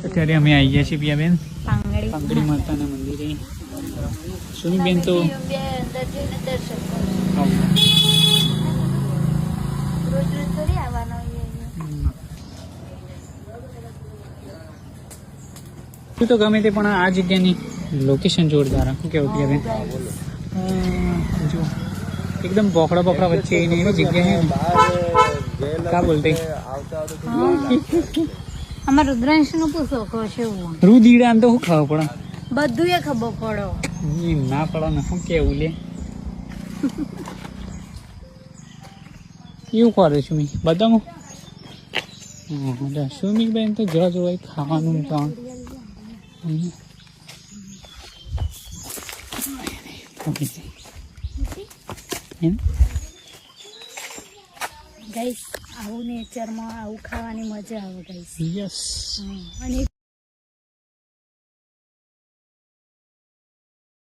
અત્યારે અમે આવી ગયા છીએ પિયાબેન પાંગડી માતાના મંદિરે. સુમીબેન તો તું તો ગમે તે પણ આ જગ્યાની લોકેશન જોરદાર. શું કેવું પિયાબેન? જો એકદમ બોકડા બોકડા વચ્ચે એની એવી જગ્યા છે ને. કા બોલતે અમાર રુદ્રાંશ નું પૂછો છે રુદીડા તો શું ખાવા પડે? બધું એ ખબર પડો એમ ના પડે ને. શું કેવું લે એવું કરે સુમી બધામાં. સુમીબેન તો જવા જોવાય ખાવાનું કામ. ગાઈસ આવું નેચરમાં આવું ખાવાની મજા આવે ગાઈસ. યસ. અને